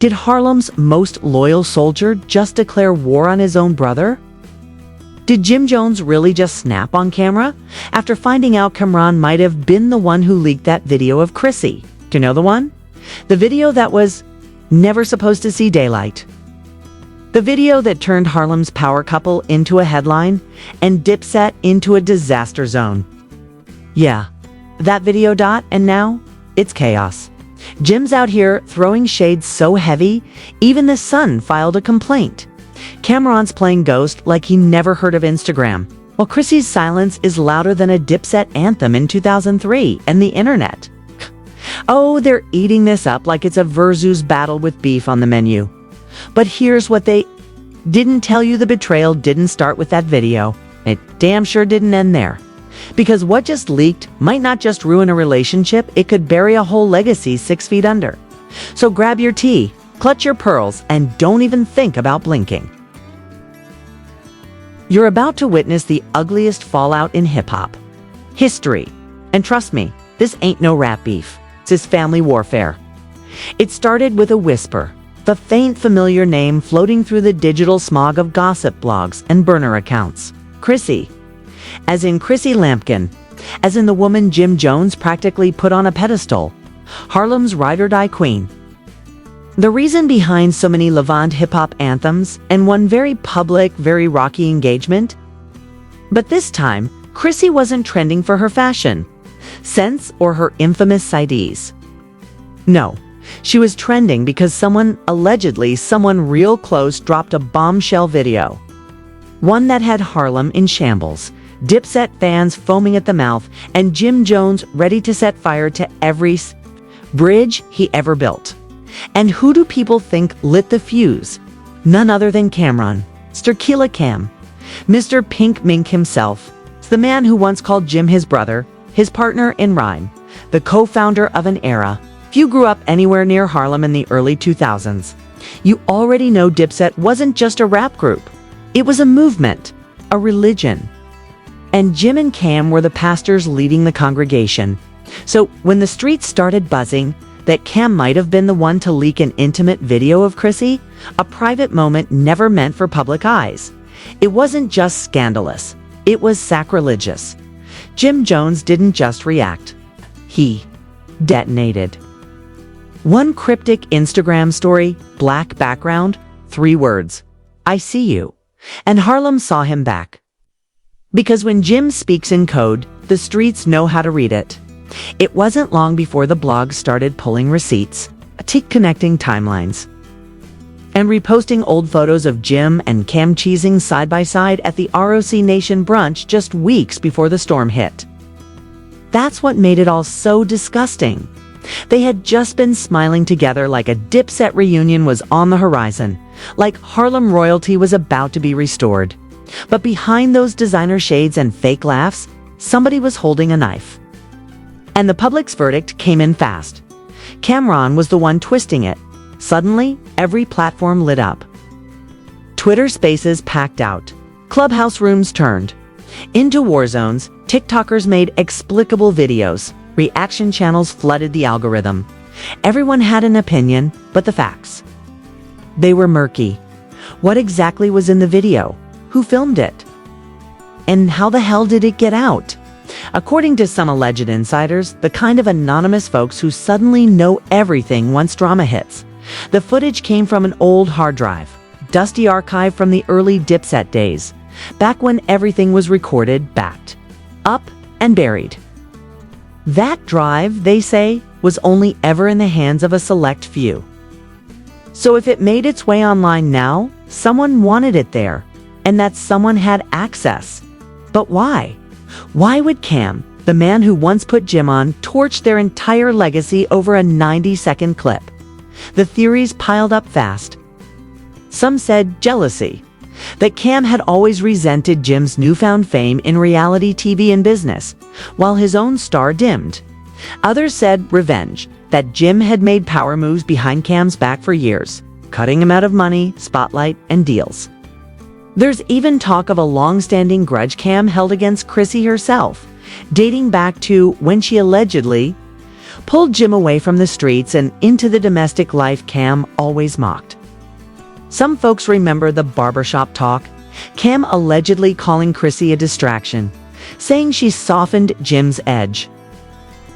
Did Harlem's most loyal soldier just declare war on his own brother? Did JimJones really just snap on camera after finding out Camron might have been the one who leaked that video of Chrissy? Do you know the one? The video that was never supposed to see daylight. The video that turned Harlem's power couple into a headline and Dipset into a disaster zone. Yeah, that video. And now it's chaos. Jim's out here throwing shade so heavy, even the Sun filed a complaint. Camron's playing ghost like he never heard of Instagram, while Chrissy's silence is louder than a Dipset anthem in 2003 and the internet. Oh, they're eating this up like it's a versus battle with beef on the menu. But here's what they didn't tell you: the betrayal didn't start with that video. It damn sure didn't end there. Because what just leaked might not just ruin a relationship, it could bury a whole legacy 6 feet under. So grab your tea, clutch your pearls, and don't even think about blinking. You're about to witness the ugliest fallout in hip-hop history. And trust me, this ain't no rap beef. It's family warfare. It started with a whisper, the faint familiar name floating through the digital smog of gossip blogs and burner accounts. Chrissy. As in ChrissyLampkin. As in the woman JimJones practically put on a pedestal. Harlem's ride-or-die queen. The reason behind so many LoveAndHipHop anthems and one very public, very rocky engagement. But this time, Chrissy wasn't trending for her fashion sense or her infamous sidees. No, she was trending because someone real close dropped a bombshell video. One that had Harlem in shambles, Dipset fans foaming at the mouth, and JimJones ready to set fire to every bridge he ever built. And who do people think lit the fuse? None other than Camron, Sturkila Cam, Mr. Pink Mink himself. It's the man who once called Jim his brother, his partner in rhyme, the co-founder of an era. If you grew up anywhere near Harlem in the early 2000s, you already know Dipset wasn't just a rap group. It was a movement, a religion. And Jim and Cam were the pastors leading the congregation. So when the streets started buzzing that Cam might have been the one to leak an intimate video of Chrissy, a private moment never meant for public eyes, it wasn't just scandalous, it was sacrilegious. JimJones didn't just react. He detonated. One cryptic Instagram story, black background, 3 words, "I see you." And Harlem saw him back. Because when Jim speaks in code, the streets know how to read it. It wasn't long before the blogs started pulling receipts, connecting timelines, and reposting old photos of Jim and Cam cheesing side by side at the ROC Nation brunch just weeks before the storm hit. That's what made it all so disgusting. They had just been smiling together like a Dipset reunion was on the horizon, like Harlem royalty was about to be restored. But behind those designer shades and fake laughs, somebody was holding a knife. And the public's verdict came in fast. Camron was the one twisting it. Suddenly, every platform lit up. Twitter spaces packed out. Clubhouse rooms turned into war zones. TikTokers made explicable videos. Reaction channels flooded the algorithm. Everyone had an opinion, but the facts, they were murky. What exactly was in the video? Who filmed it? And how the hell did it get out? According to some alleged insiders, the kind of anonymous folks who suddenly know everything once drama hits, the footage came from an old hard drive, dusty archive from the early Dipset days, back when everything was recorded, backed up, and buried. That drive, they say, was only ever in the hands of a select few. So if it made its way online now, someone wanted it there, and that someone had access. But why? Why would Cam, the man who once put Jim on, torch their entire legacy over a 90-second clip? The theories piled up fast. Some said jealousy, that Cam had always resented Jim's newfound fame in reality TV and business, while his own star dimmed. Others said revenge, that Jim had made power moves behind Cam's back for years, cutting him out of money, spotlight, and deals. There's even talk of a long-standing grudge Cam held against Chrissy herself, dating back to when she allegedly pulled Jim away from the streets and into the domestic life Cam always mocked. Some folks remember the barbershop talk, Cam allegedly calling Chrissy a distraction, saying she softened Jim's edge.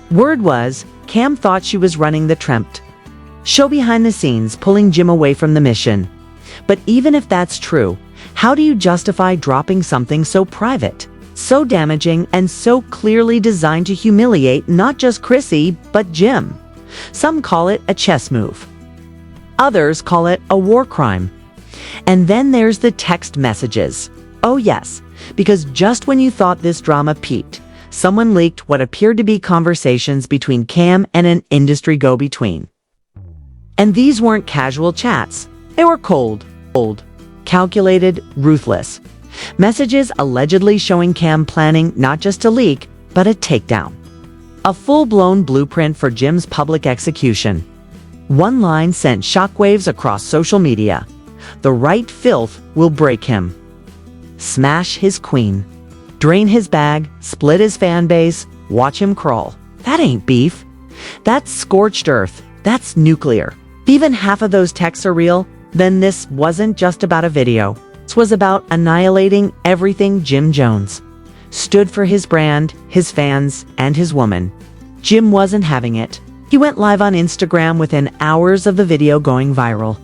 Word was, Cam thought she was running the Trempt show behind the scenes, pulling Jim away from the mission. But even if that's true, how do you justify dropping something so private, so damaging, and so clearly designed to humiliate not just Chrissy, but Jim? Some call it a chess move. Others call it a war crime. And then there's the text messages. Oh yes, because just when you thought this drama peaked, someone leaked what appeared to be conversations between Cam and an industry go-between. And these weren't casual chats. They were cold, calculated, ruthless. Messages allegedly showing Cam planning not just a leak, but a takedown. A full-blown blueprint for Jim's public execution. One line sent shockwaves across social media. The right filth will break him. Smash his queen. Drain his bag, split his fan base, watch him crawl. That ain't beef. That's scorched earth. That's nuclear. If even half of those texts are real, then this wasn't just about a video. This was about annihilating everything JimJones stood for: his brand, his fans, and his woman. Jim wasn't having it. He went live on Instagram within hours of the video going viral.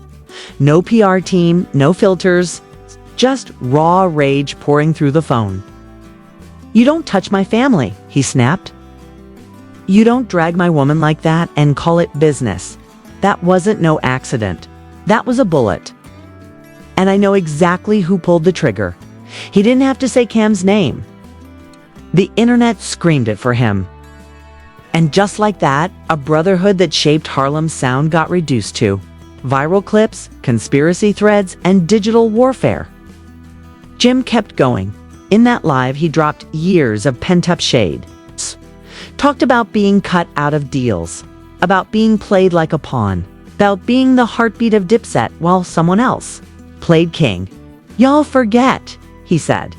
No PR team, no filters, just raw rage pouring through the phone. "You don't touch my family," he snapped. "You don't drag my woman like that and call it business. That wasn't no accident. That was a bullet. And I know exactly who pulled the trigger." He didn't have to say Cam's name. The internet screamed it for him. And just like that, a brotherhood that shaped Harlem's sound got reduced to viral clips, conspiracy threads, and digital warfare. Jim kept going. In that live, he dropped years of pent-up shade. Talked about being cut out of deals, about being played like a pawn, about being the heartbeat of Dipset while someone else played king. "Y'all forget," he said.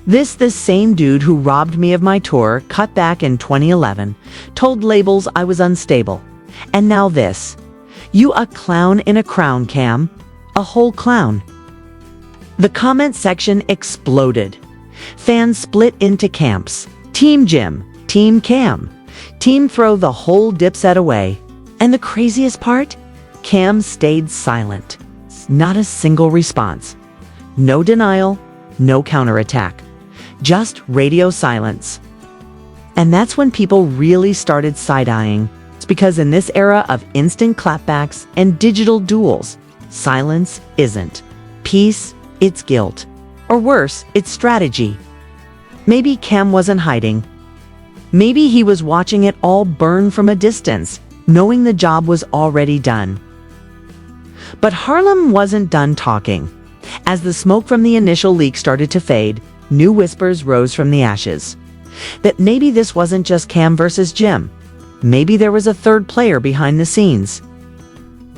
The same dude who robbed me of my tour, cut back in 2011, told labels I was unstable. And now this. You a clown in a crown, Cam. A whole clown." The comment section exploded. Fans split into camps. Team Jim, Team Cam, Team throw the whole Dipset away. And the craziest part? Cam stayed silent. Not a single response. No denial, no counterattack. Just radio silence. And that's when people really started side-eyeing. It's because in this era of instant clapbacks and digital duels, silence isn't peace, it's guilt. Or worse, it's strategy. Maybe Cam wasn't hiding. Maybe he was watching it all burn from a distance, knowing the job was already done. But Harlem wasn't done talking. As the smoke from the initial leak started to fade, new whispers rose from the ashes. That maybe this wasn't just Cam versus Jim. Maybe there was a third player behind the scenes.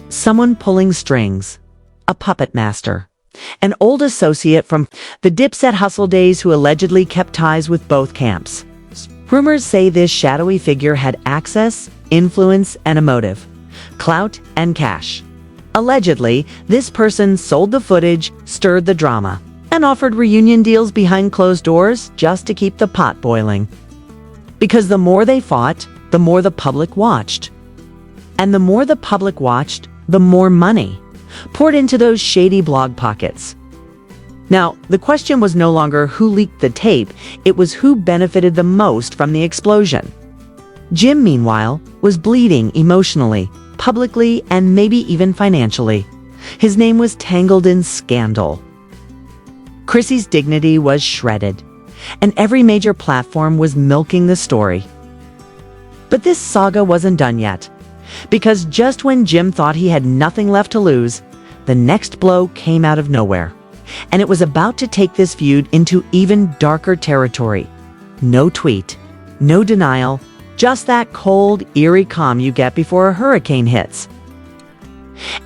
Someone pulling strings. A puppet master. An old associate from the Dipset hustle days who allegedly kept ties with both camps. Rumors say this shadowy figure had access, influence, and a motive. Clout and cash. Allegedly, this person sold the footage, stirred the drama, and offered reunion deals behind closed doors just to keep the pot boiling. Because the more they fought, the more the public watched. And the more the public watched, the more money poured into those shady blog pockets. Now, the question was no longer who leaked the tape, it was who benefited the most from the explosion. Jim, meanwhile, was bleeding emotionally, publicly, and maybe even financially. His name was tangled in scandal. Chrissy's dignity was shredded, and every major platform was milking the story. But this saga wasn't done yet, because just when Jim thought he had nothing left to lose, the next blow came out of nowhere, and it was about to take this feud into even darker territory. No tweet, no denial, just that cold, eerie calm you get before a hurricane hits.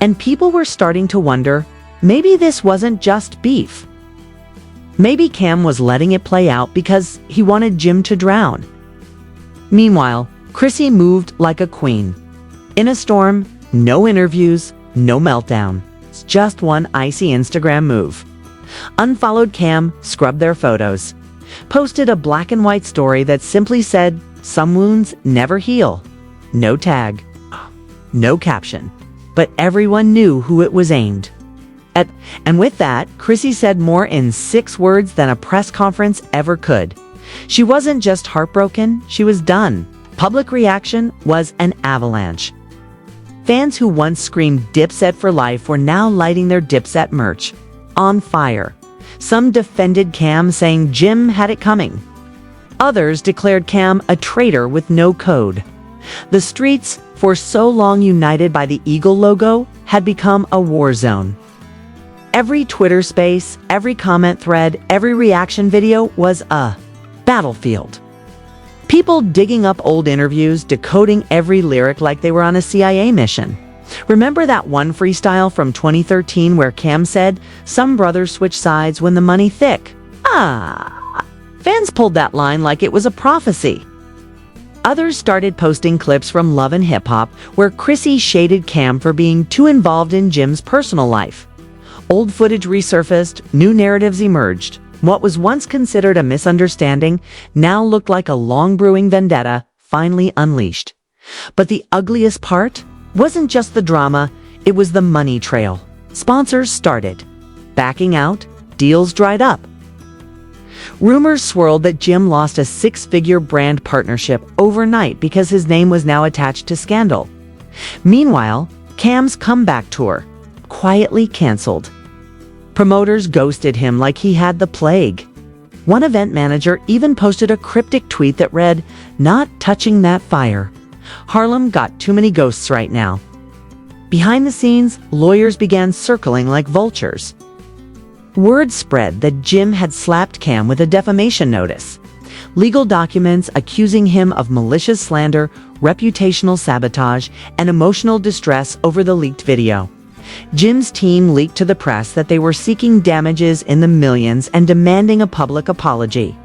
And people were starting to wonder, maybe this wasn't just beef. Maybe Cam was letting it play out because he wanted Jim to drown. Meanwhile, Chrissy moved like a queen. In a storm, no interviews, no meltdown. It's just one icy Instagram move. Unfollowed Cam, scrubbed their photos. Posted a black and white story that simply said, "Some wounds never heal." No tag. No caption. But everyone knew who it was aimed at. And with that, Chrissy said more in 6 words than a press conference ever could. She wasn't just heartbroken, she was done. Public reaction was an avalanche. Fans who once screamed Dipset for life were now lighting their Dipset merch on fire. Some defended Cam, saying Jim had it coming. Others declared Cam a traitor with no code. The streets, for so long united by the eagle logo, had become a war zone. Every Twitter space, every comment thread, every reaction video was a battlefield. People digging up old interviews, decoding every lyric like they were on a CIA mission. Remember that one freestyle from 2013 where Cam said, "Some brothers switch sides when the money thick"? Fans pulled that line like it was a prophecy. Others started posting clips from Love and Hip Hop where Chrissy shaded Cam for being too involved in Jim's personal life. Old footage resurfaced, new narratives emerged. What was once considered a misunderstanding now looked like a long-brewing vendetta finally unleashed. But the ugliest part wasn't just the drama, it was the money trail. Sponsors started backing out, deals dried up. Rumors swirled that Jim lost a 6-figure brand partnership overnight because his name was now attached to scandal. Meanwhile, Cam's comeback tour quietly canceled. Promoters ghosted him like he had the plague. One event manager even posted a cryptic tweet that read, "Not touching that fire. Harlem got too many ghosts right now." Behind the scenes, lawyers began circling like vultures. Word spread that Jim had slapped Cam with a defamation notice. Legal documents accusing him of malicious slander, reputational sabotage, and emotional distress over the leaked video. Jim's team leaked to the press that they were seeking damages in the millions and demanding a public apology.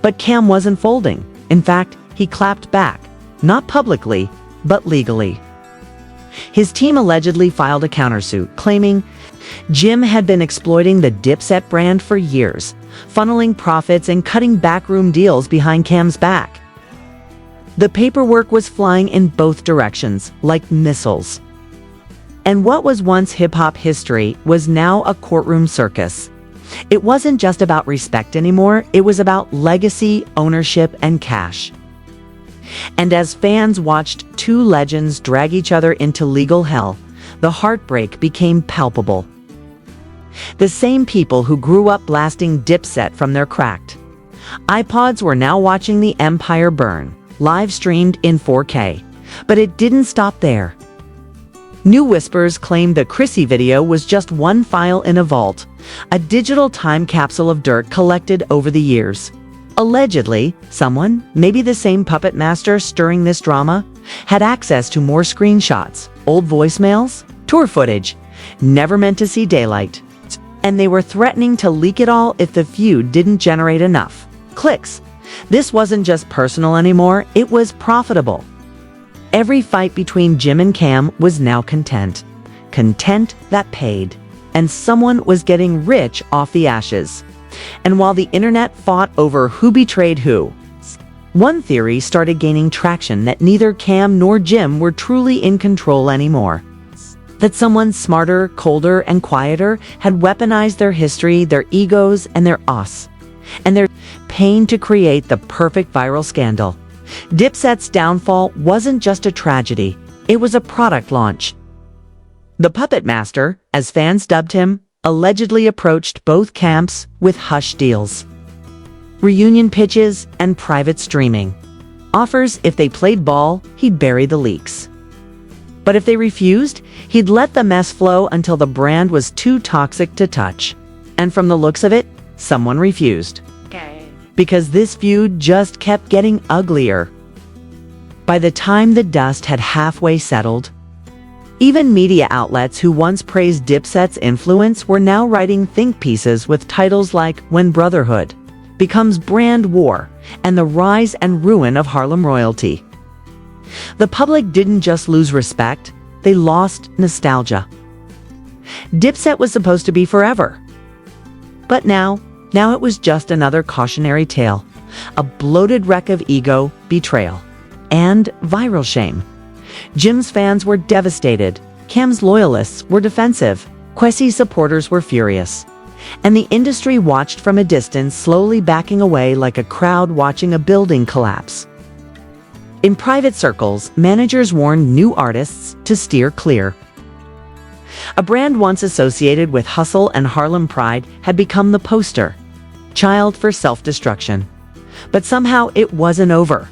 But Cam wasn't folding. In fact, he clapped back, not publicly, but legally. His team allegedly filed a countersuit, claiming Jim had been exploiting the Dipset brand for years, funneling profits and cutting backroom deals behind Cam's back. The paperwork was flying in both directions, like missiles. And what was once hip-hop history was now a courtroom circus. It wasn't just about respect anymore, it was about legacy, ownership, and cash. And as fans watched 2 legends drag each other into legal hell, the heartbreak became palpable. The same people who grew up blasting Dipset from their cracked iPods were now watching the empire burn, live streamed in 4K. But it didn't stop there. New whispers claimed the Chrissy video was just one file in a vault, a digital time capsule of dirt collected over the years. Allegedly, someone, maybe the same puppet master stirring this drama, had access to more screenshots, old voicemails, tour footage, never meant to see daylight. And they were threatening to leak it all if the feud didn't generate enough clicks. This wasn't just personal anymore, it was profitable. Every fight between Jim and Cam was now content. Content that paid. And someone was getting rich off the ashes. And while the internet fought over who betrayed who, one theory started gaining traction that neither Cam nor Jim were truly in control anymore. That someone smarter, colder, and quieter had weaponized their history, their egos, and their us, and their pain to create the perfect viral scandal. Dipset's downfall wasn't just a tragedy, it was a product launch. The Puppet Master, as fans dubbed him, allegedly approached both camps with hush deals, reunion pitches, and private streaming. Offers if they played ball, he'd bury the leaks. But if they refused, he'd let the mess flow until the brand was too toxic to touch. And from the looks of it, someone refused. Because this feud just kept getting uglier. By the time the dust had halfway settled, even media outlets who once praised Dipset's influence were now writing think pieces with titles like "When Brotherhood Becomes Brand War" and "The Rise and Ruin of Harlem Royalty." The public didn't just lose respect, they lost nostalgia. Dipset was supposed to be forever. But now it was just another cautionary tale, a bloated wreck of ego, betrayal, and viral shame. Jim's fans were devastated, Cam's loyalists were defensive, Chrissy's supporters were furious, and the industry watched from a distance, slowly backing away like a crowd watching a building collapse. In private circles, managers warned new artists to steer clear. A brand once associated with hustle and Harlem pride had become the poster child for self-destruction. But somehow it wasn't over.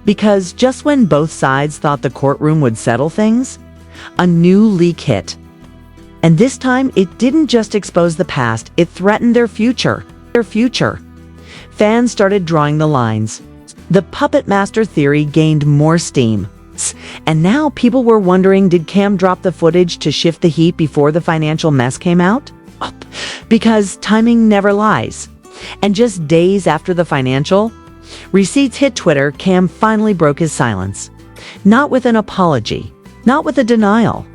Because just when both sides thought the courtroom would settle things, a new leak hit. And this time, it didn't just expose the past, it threatened their future. Fans started drawing the lines. The puppet master theory gained more steam. And now people were wondering, did Cam drop the footage to shift the heat before the financial mess came out? Because timing never lies. And just days after the financial receipts hit Twitter, Cam finally broke his silence. Not with an apology, not with a denial,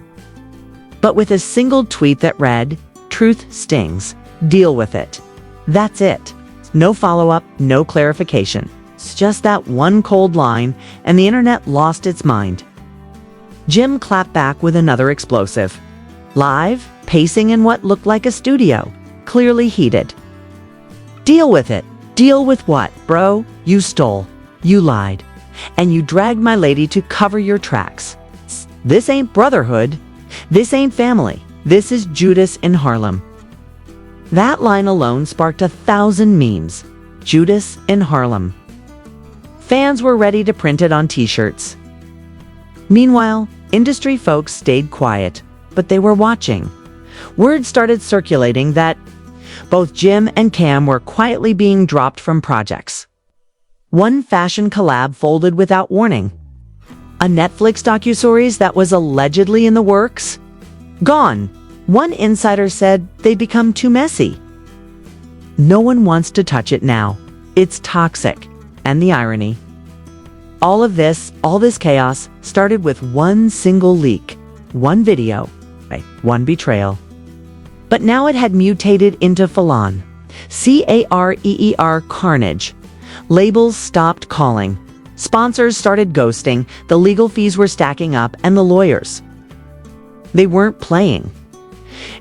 but with a single tweet that read, "Truth stings. Deal with it." That's it. No follow-up, no clarification. It's just that one cold line, and the internet lost its mind. Jim clapped back with another explosive. Live, pacing in what looked like a studio, clearly heated. Deal with it. Deal with what, bro? You stole. You lied. And you dragged my lady to cover your tracks. This ain't brotherhood. This ain't family. This is Judas in Harlem. That line alone sparked 1,000 memes. Judas in Harlem. Fans were ready to print it on t-shirts. Meanwhile, industry folks stayed quiet, but they were watching. Word started circulating that both Jim and Cam were quietly being dropped from projects. One fashion collab folded without warning. A Netflix docuseries that was allegedly in the works? Gone. One insider said they'd become too messy. No one wants to touch it now. It's toxic. And the irony. All this chaos started with one single leak, one video, one betrayal. But now it had mutated into full-on carnage. Labels stopped calling. Sponsors started ghosting, the legal fees were stacking up, and the lawyers, they weren't playing.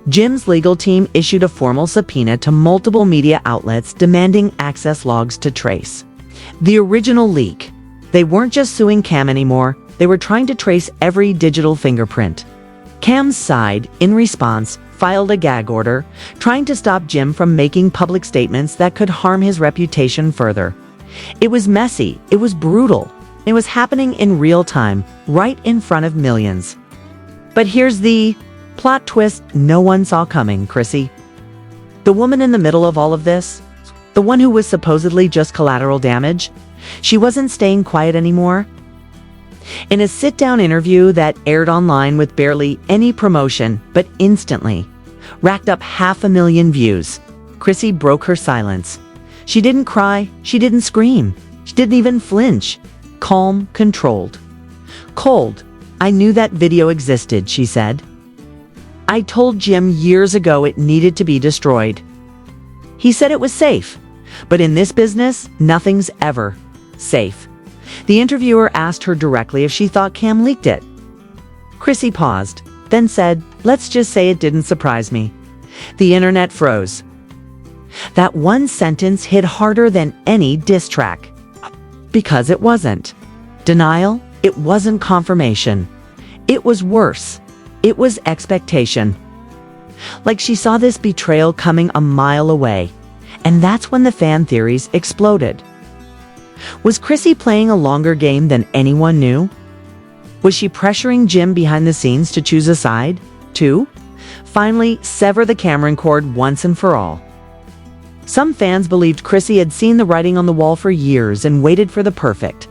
Jim's legal team issued a formal subpoena to multiple media outlets demanding access logs to trace the original leak. They weren't just suing Cam anymore, they were trying to trace every digital fingerprint. Cam's side, in response, filed a gag order, trying to stop Jim from making public statements that could harm his reputation further. It was messy, it was brutal, it was happening in real time, right in front of millions. But here's the plot twist no one saw coming, Chrissy. The woman in the middle of all of this, the one who was supposedly just collateral damage, she wasn't staying quiet anymore. In a sit-down interview that aired online with barely any promotion, but instantly racked up 500,000 views, Chrissy broke her silence. She didn't cry, she didn't scream, she didn't even flinch. Calm, controlled. Cold. I knew that video existed, she said. I told Jim years ago it needed to be destroyed. He said it was safe, but in this business, nothing's ever safe. The interviewer asked her directly if she thought Cam leaked it. Chrissy paused, then said, "Let's just say it didn't surprise me." The internet froze. That one sentence hit harder than any diss track. Because it wasn't denial, it wasn't confirmation. It was worse. It was expectation. Like she saw this betrayal coming a mile away. And that's when the fan theories exploded. Was Chrissy playing a longer game than anyone knew? Was she pressuring Jim behind the scenes to choose a side, to finally sever the Camron cord once and for all? Some fans believed Chrissy had seen the writing on the wall for years and waited for the perfect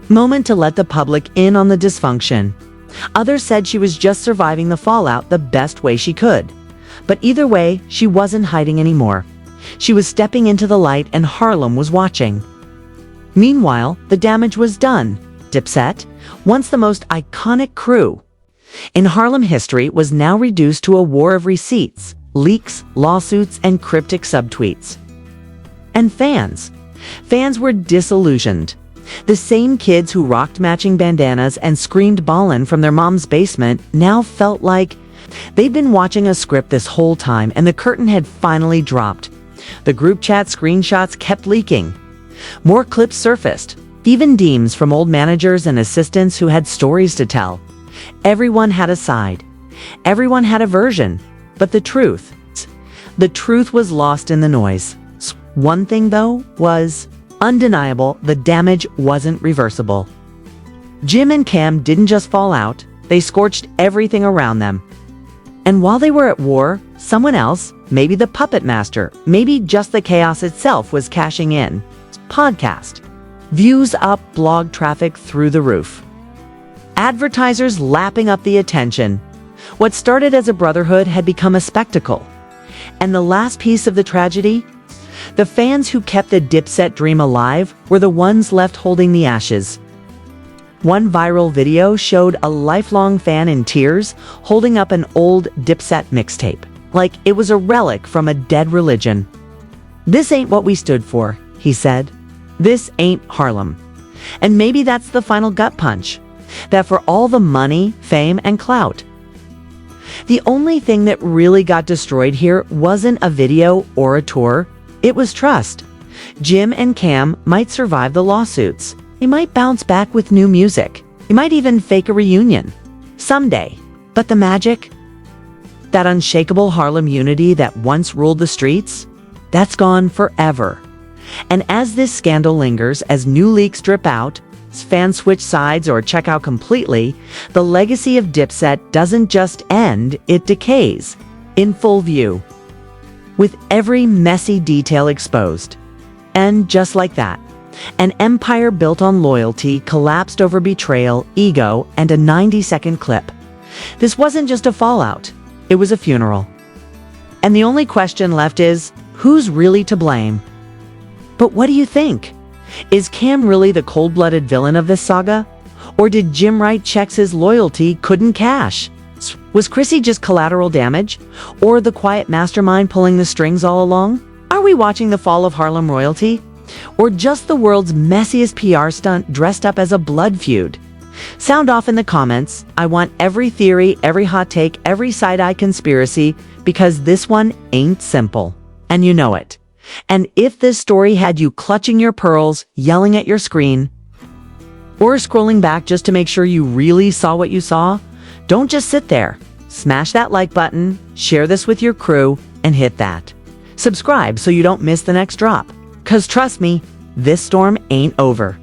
moment to let the public in on the dysfunction. Others said she was just surviving the fallout the best way she could. But either way, she wasn't hiding anymore. She was stepping into the light and Harlem was watching. Meanwhile, the damage was done. Dipset, once the most iconic crew in Harlem history, was now reduced to a war of receipts, leaks, lawsuits, and cryptic subtweets. And fans were disillusioned. The same kids who rocked matching bandanas and screamed ballin' from their mom's basement now felt like they'd been watching a script this whole time and the curtain had finally dropped. The group chat screenshots kept leaking. More clips surfaced, even DMs from old managers and assistants who had stories to tell. Everyone had a side. Everyone had a version. But the truth was lost in the noise. One thing, though, was undeniable: the damage wasn't reversible. Jim and Cam didn't just fall out, they scorched everything around them. And while they were at war, someone else, maybe the puppet master, maybe just the chaos itself, was cashing in. Podcast. Views up, blog traffic through the roof. Advertisers lapping up the attention. What started as a brotherhood had become a spectacle. And the last piece of the tragedy? The fans who kept the Dipset dream alive were the ones left holding the ashes. One viral video showed a lifelong fan in tears holding up an old Dipset mixtape, like it was a relic from a dead religion. "This ain't what we stood for," he said. "This ain't Harlem." And maybe that's the final gut punch. That for all the money, fame, and clout, the only thing that really got destroyed here wasn't a video or a tour, it was trust. Jim and Cam might survive the lawsuits. They might bounce back with new music. They might even fake a reunion. Someday. But the magic? That unshakable Harlem unity that once ruled the streets? That's gone forever. And as this scandal lingers, as new leaks drip out, fans switch sides or check out completely, the legacy of Dipset doesn't just end, it decays, in full view, with every messy detail exposed. And just like that, an empire built on loyalty collapsed over betrayal, ego, and a 90-second clip. This wasn't just a fallout, it was a funeral. And the only question left is, who's really to blame? But what do you think? Is Cam really the cold-blooded villain of this saga? Or did Jim write checks his loyalty couldn't cash? Was Chrissy just collateral damage? Or the quiet mastermind pulling the strings all along? Are we watching the fall of Harlem royalty? Or just the world's messiest PR stunt dressed up as a blood feud? Sound off in the comments. I want every theory, every hot take, every side-eye conspiracy, because this one ain't simple. And you know it. And if this story had you clutching your pearls, yelling at your screen, or scrolling back just to make sure you really saw what you saw, don't just sit there. Smash that like button, share this with your crew, and hit that subscribe so you don't miss the next drop. 'Cause trust me, this storm ain't over.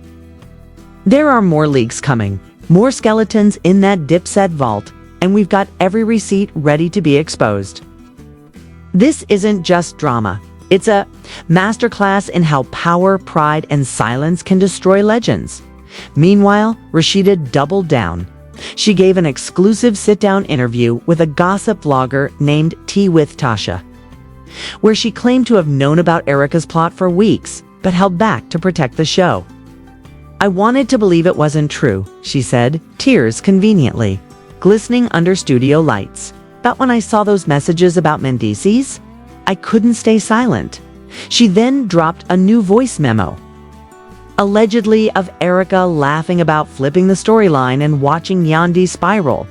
There are more leaks coming, more skeletons in that Dipset vault, and we've got every receipt ready to be exposed. This isn't just drama. It's a masterclass in how power, pride, and silence can destroy legends. Meanwhile, Rashida doubled down. She gave an exclusive sit-down interview with a gossip vlogger named Tea with Tasha, where she claimed to have known about Erica's plot for weeks, but held back to protect the show. "I wanted to believe it wasn't true," she said, tears conveniently glistening under studio lights. "But when I saw those messages about Mendices, I couldn't stay silent." She then dropped a new voice memo, allegedly of Erica laughing about flipping the storyline and watching Yandi spiral.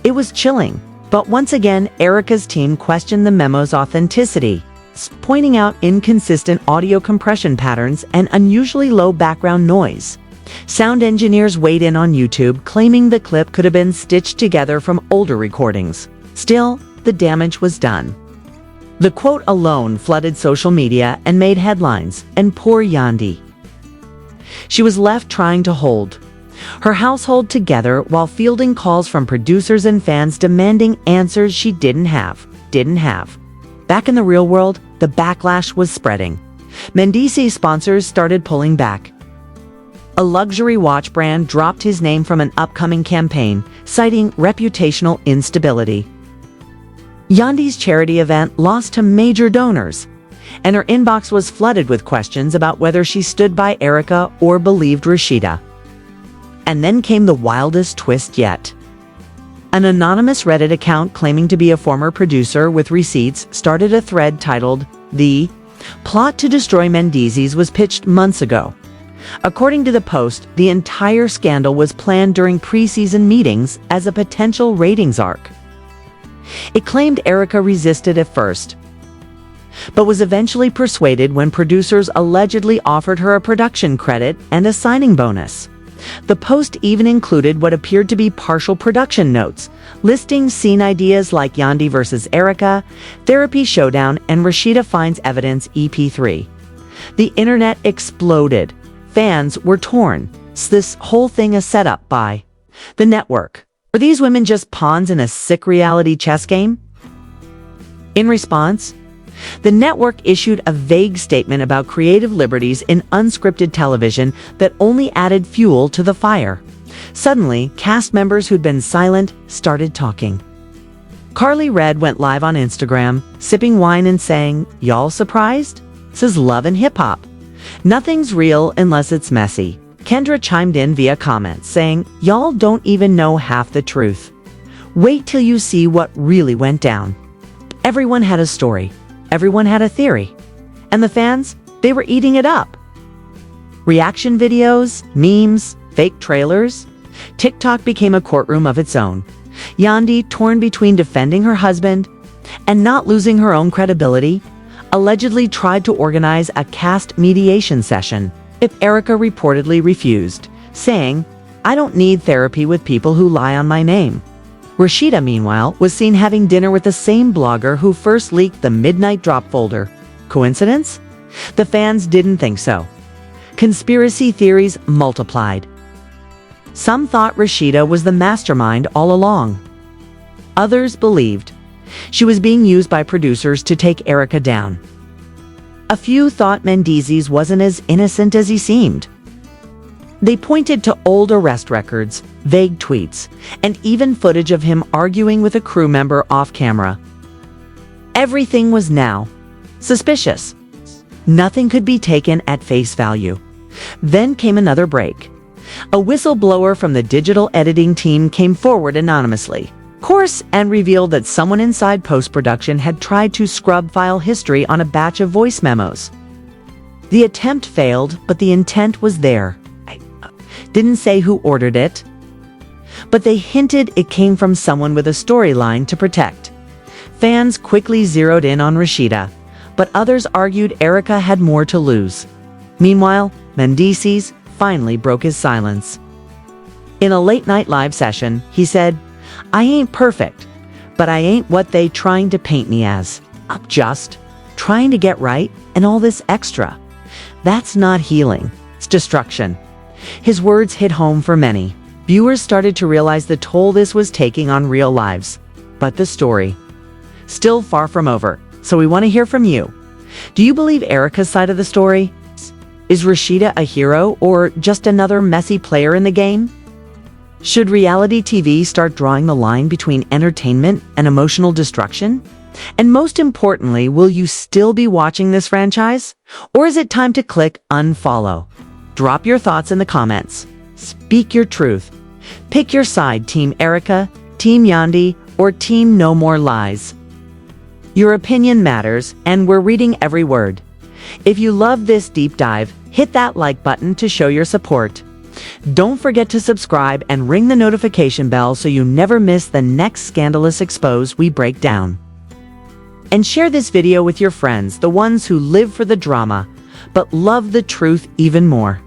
It was chilling, but once again, Erica's team questioned the memo's authenticity, pointing out inconsistent audio compression patterns and unusually low background noise. Sound engineers weighed in on YouTube, claiming the clip could have been stitched together from older recordings. Still, the damage was done. The quote alone flooded social media and made headlines, and poor Yandi. She was left trying to hold her household together while fielding calls from producers and fans demanding answers she didn't have. Back in the real world, the backlash was spreading. Mendices sponsors started pulling back. A luxury watch brand dropped his name from an upcoming campaign, citing reputational instability. Yandi's charity event lost to major donors, and her inbox was flooded with questions about whether she stood by Erica or believed Rashida. And then came the wildest twist yet. An anonymous Reddit account claiming to be a former producer with receipts started a thread titled, "The plot to destroy Mendeecees was pitched months ago." According to the post, the entire scandal was planned during preseason meetings as a potential ratings arc. It claimed Erica resisted at first, but was eventually persuaded when producers allegedly offered her a production credit and a signing bonus. The post even included what appeared to be partial production notes, listing scene ideas like Yandhi vs. Erica, Therapy Showdown, and Rashida Finds Evidence EP3. The internet exploded. Fans were torn. Is this whole thing a setup by the network? Were these women just pawns in a sick reality chess game? In response, the network issued a vague statement about creative liberties in unscripted television that only added fuel to the fire. Suddenly, cast members who'd been silent started talking. Carly Red went live on Instagram, sipping wine and saying, "Y'all surprised? This is Love and Hip Hop. Nothing's real unless it's messy." Kendra chimed in via comments saying, "Y'all don't even know half the truth. Wait till you see what really went down." Everyone had a story. Everyone had a theory. And the fans, they were eating it up. Reaction videos, memes, fake trailers. TikTok became a courtroom of its own. Yandhi, torn between defending her husband and not losing her own credibility, allegedly tried to organize a cast mediation session if Erica reportedly refused, saying, "I don't need therapy with people who lie on my name." Rashida, meanwhile, was seen having dinner with the same blogger who first leaked the Midnight Drop folder. Coincidence? The fans didn't think so. Conspiracy theories multiplied. Some thought Rashida was the mastermind all along. Others believed she was being used by producers to take Erica down. A few thought Mendeecees wasn't as innocent as he seemed. They pointed to old arrest records, vague tweets, and even footage of him arguing with a crew member off camera. Everything was now suspicious. Nothing could be taken at face value. Then came another break. A whistleblower from the digital editing team came forward anonymously, and revealed that someone inside post-production had tried to scrub file history on a batch of voice memos. The attempt failed, but the intent was there. Didn't say who ordered it, but they hinted it came from someone with a storyline to protect. Fans quickly zeroed in on Rashida, but others argued Erica had more to lose. Meanwhile, Mendeecees finally broke his silence. In a late-night live session, he said, "I ain't perfect, but I ain't what they trying to paint me as. I'm just trying to get right, and all this extra. That's not healing. It's destruction." His words hit home for many. Viewers started to realize the toll this was taking on real lives. But the story, still far from over. So we want to hear from you. Do you believe Erica's side of the story? Is Rashida a hero or just another messy player in the game? Should reality TV start drawing the line between entertainment and emotional destruction? And most importantly, will you still be watching this franchise? Or is it time to click unfollow? Drop your thoughts in the comments. Speak your truth. Pick your side, Team Erica, Team Yandhi, or Team No More Lies. Your opinion matters, and we're reading every word. If you love this deep dive, hit that like button to show your support. Don't forget to subscribe and ring the notification bell so you never miss the next scandalous expose we break down. And share this video with your friends, the ones who live for the drama, but love the truth even more.